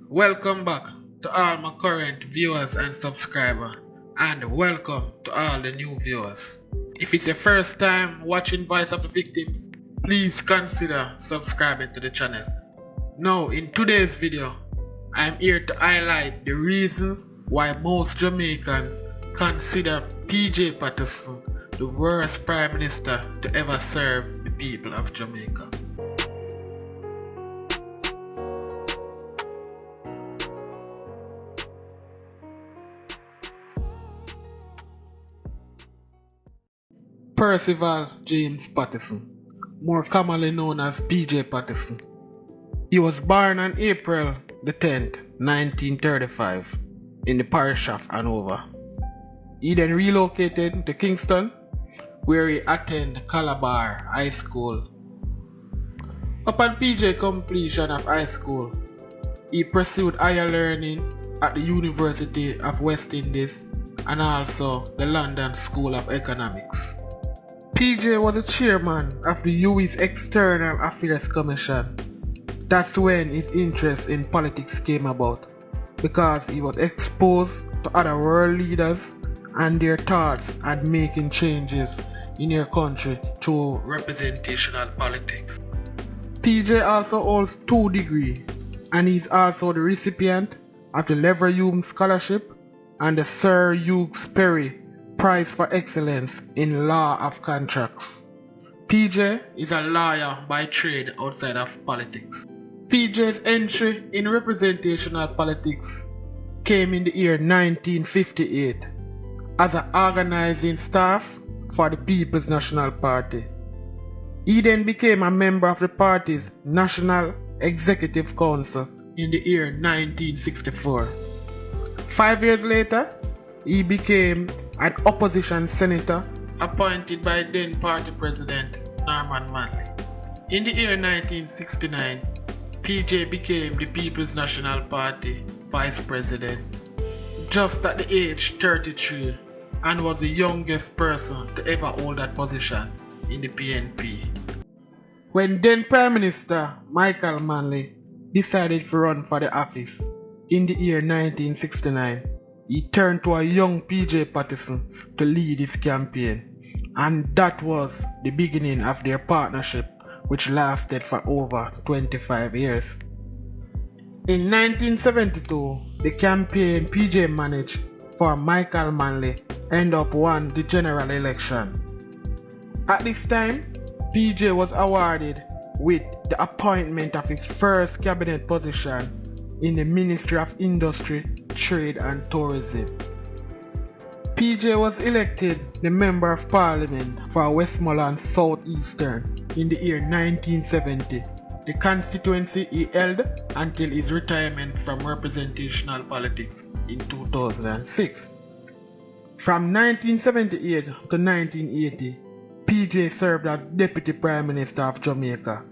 Welcome back to all my current viewers and subscribers, and welcome to all the new viewers. If it's your first time watching Voice of the Victims, please consider subscribing to the channel. Now in today's video, I'm here to highlight the reasons why most Jamaicans consider P.J Patterson the worst Prime Minister to ever serve the people of Jamaica. Percival James Patterson, more commonly known as P.J Patterson. He was born on April the 10th, 1935 in the parish of Hanover. He then relocated to Kingston, where he attended Calabar High School. Upon P.J completion of high school, he pursued higher learning at the University of West Indies and also the London School of Economics. P.J was the chairman of the UWI's External Affairs Commission. That's when his interest in politics came about, because he was exposed to other world leaders and their thoughts on making changes in their country through representational politics. P.J also holds 2 degrees, and he is also the recipient of the Leverhulme Scholarship and the Sir Hugh Perry Prize for Excellence in Law of Contracts. PJ is a lawyer by trade outside of politics. PJ's entry in representational politics came in the year 1958 as an organizing staff for the People's National Party. He then became a member of the party's National Executive Council in the year 1964. 5 years later, he became an opposition senator appointed by then party president Norman Manley. In the year 1969, PJ became the People's National Party vice president, just at the age 33, and was the youngest person to ever hold that position in the PNP. When then Prime Minister Michael Manley decided to run for the office in the year 1969, he turned to a young P.J Patterson to lead his campaign, and that was the beginning of their partnership, which lasted for over 25 years. In 1972, the campaign P.J managed for Michael Manley ended up won the general election. At this time, P.J was awarded with the appointment of his first cabinet position in the Ministry of Industry, Trade and Tourism. PJ was elected the Member of Parliament for Westmoreland South Eastern in the year 1970, the constituency he held until his retirement from representational politics in 2006. From 1978 to 1980, PJ served as Deputy Prime Minister of Jamaica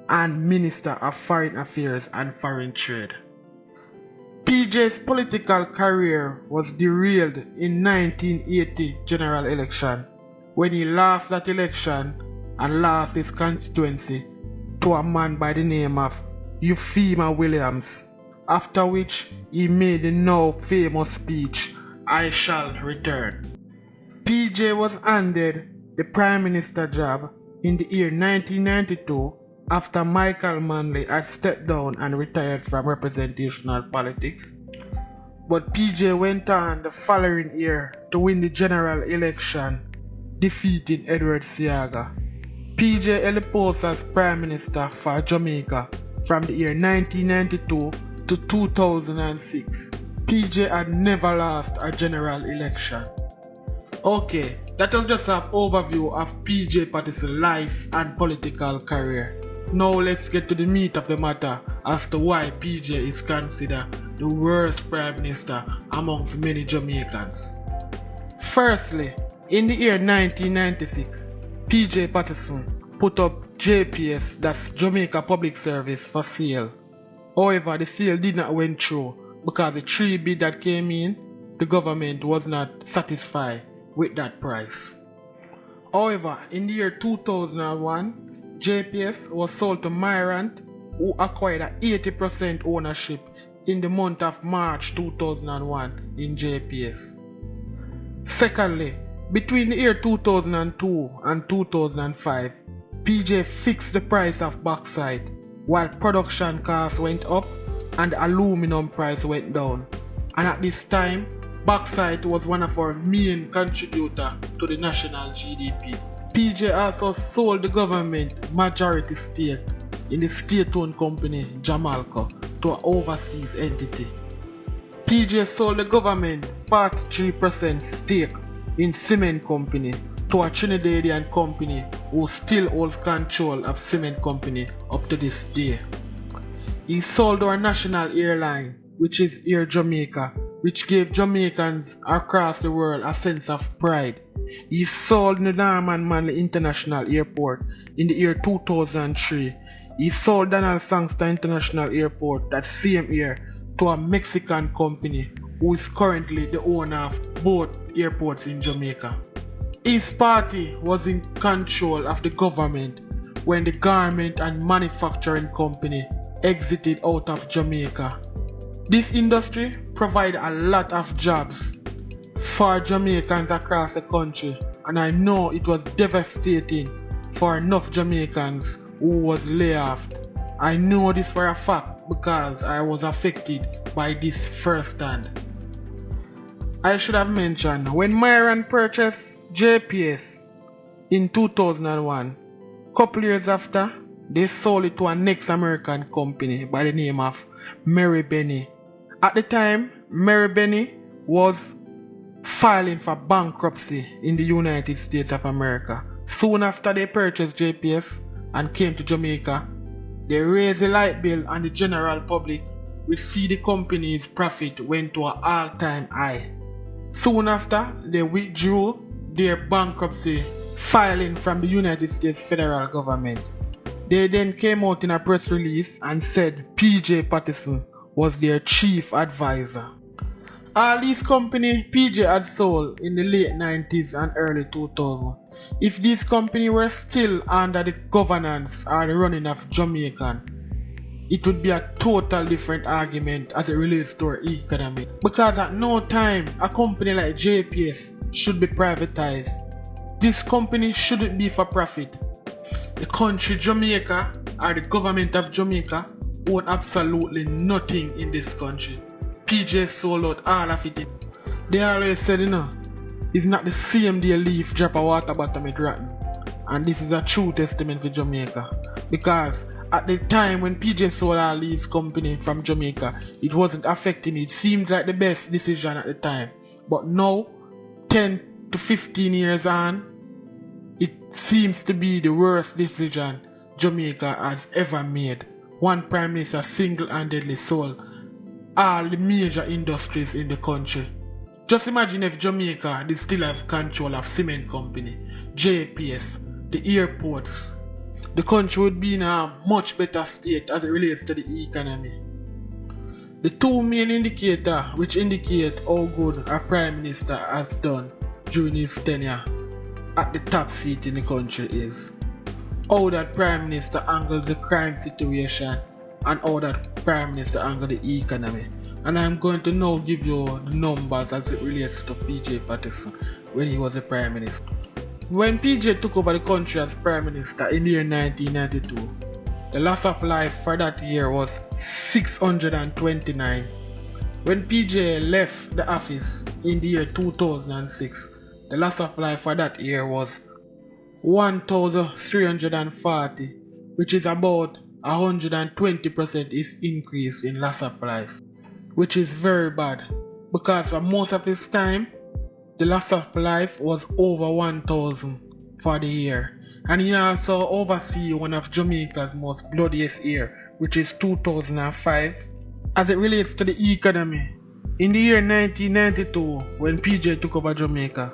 and Minister of Foreign Affairs and Foreign Trade. PJ's political career was derailed in 1980 general election when he lost that election and lost his constituency to a man by the name of Euphemia Williams, after which he made the now famous speech, "I shall return." PJ was handed the Prime Minister job in the year 1992 after Michael Manley had stepped down and retired from representational politics. But PJ went on the following year to win the general election, defeating Edward Seaga. PJ held the post as Prime Minister for Jamaica from the year 1992 to 2006. PJ had never lost a general election. Okay, that was just an overview of P.J Patterson's life and political career. Now let's get to the meat of the matter as to why PJ is considered the worst Prime Minister amongst many Jamaicans. Firstly, in the year 1996, P.J Patterson put up JPS, that's Jamaica Public Service, for sale. However, the sale did not went through because the 3 bid that came in, the government was not satisfied with that price. However, in the year 2001, JPS was sold to Myrant, who acquired an 80% ownership in the month of March 2001 in JPS. Secondly, between the year 2002 and 2005, PJ fixed the price of bauxite while production costs went up and the aluminum price went down. And at this time, bauxite was one of our main contributors to the national GDP. PJ also sold the government majority stake in the state-owned company Jamaica to an overseas entity. PJ sold the government 43% stake in cement company to a Trinidadian company who still holds control of cement company up to this day. He sold our national airline, which is Air Jamaica, which gave Jamaicans across the world a sense of pride. He sold the Norman Manley International Airport in the year 2003. He sold Donald Sangster International Airport that same year to a Mexican company who is currently the owner of both airports in Jamaica. His party was in control of the government when the garment and manufacturing company exited out of Jamaica. This industry provided a lot of jobs for Jamaicans across the country, and I know it was devastating for enough Jamaicans who was laid off. I know this for a fact because I was affected by this firsthand. I should have mentioned, when Myron purchased JPS in 2001, couple years after, they sold it to a next American company by the name of Mary Benny. At the time, Mary Benny was filing for bankruptcy in the United States of America. Soon after they purchased JPS and came to Jamaica, they raised the light bill and the general public would see the company's profit went to an all-time high. Soon after, they withdrew their bankruptcy filing from the United States federal government. They then came out in a press release and said P.J. Patterson was their chief advisor. All these companies PJ had sold in the late 90s and early 2000s. If these companies were still under the governance or the running of Jamaican, it would be a total different argument as it relates to our economy. Because at no time a company like JPS should be privatized. This company shouldn't be for profit. The country Jamaica or the government of Jamaica own absolutely nothing in this country. PJ sold out all of it. They always said, it's not the same day a leaf drop a water bottom it rotten. And this is a true testament to Jamaica. Because at the time when PJ sold all these companies from Jamaica, it wasn't affecting it. It seemed like the best decision at the time. But now, 10 to 15 years on, it seems to be the worst decision Jamaica has ever made. One Prime Minister single-handedly sold all the major industries in the country. Just imagine if Jamaica did still have control of cement company, JPS, the airports. The country would be in a much better state as it relates to the economy. The two main indicators which indicate how good our Prime Minister has done during his tenure at the top seat in the country is how that Prime Minister handles the crime situation and how that Prime Minister handles the economy. And I'm going to now give you the numbers as it relates to PJ Patterson when he was the Prime Minister. When PJ took over the country as Prime Minister in the year 1992, the loss of life for that year was 629. When PJ left the office in the year 2006, the loss of life for that year was 1,340, which is about 120% is increase in loss of life, which is very bad because for most of his time, the loss of life was over 1,000 for the year. And he also oversees one of Jamaica's most bloodiest year, which is 2005. As it relates to the economy, in the year 1992, when PJ took over Jamaica,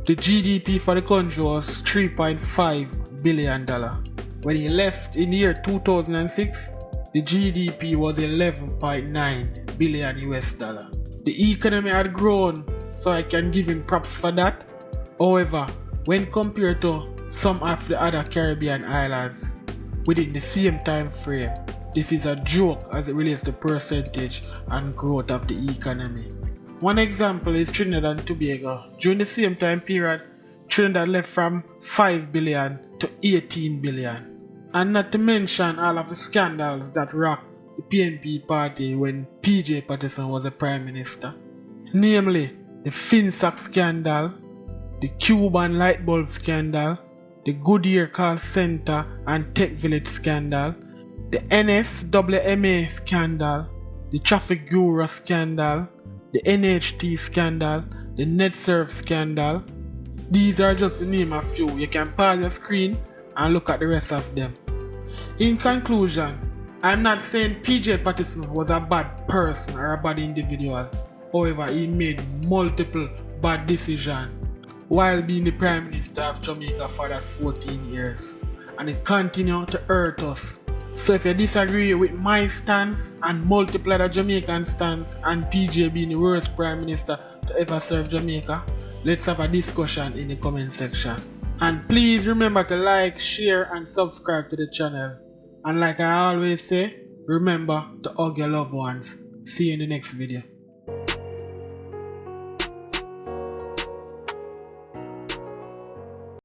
the GDP for the country was $3.5 billion. When he left in the year 2006, the GDP was $11.9 billion US. The economy had grown, so I can give him props for that. However, when compared to some of the other Caribbean islands within the same time frame, This is a joke as it relates to percentage and growth of the economy. One example is Trinidad and Tobago. During the same time period, Trinidad left from 5 billion to 18 billion. And not to mention all of the scandals that rocked the PNP party when PJ Patterson was the Prime Minister. Namely, the FinSac scandal, the Cuban light bulb scandal, the Goodyear call center and Tech Village scandal, the NSWMA scandal, the Traffic Bureau scandal, the NHT scandal, the NetSurf scandal. These are just to name a few. You can pause your screen and look at the rest of them. In conclusion, I'm not saying PJ Patterson was a bad person or a bad individual. However, he made multiple bad decisions while being the Prime Minister of Jamaica for that 14 years. And it continued to hurt us. So if you disagree with my stance and multiple other Jamaican stance and PJ being the worst Prime Minister to ever serve Jamaica, let's have a discussion in the comment section. And please remember to like, share and subscribe to the channel. And like I always say, remember to hug your loved ones. See you in the next video.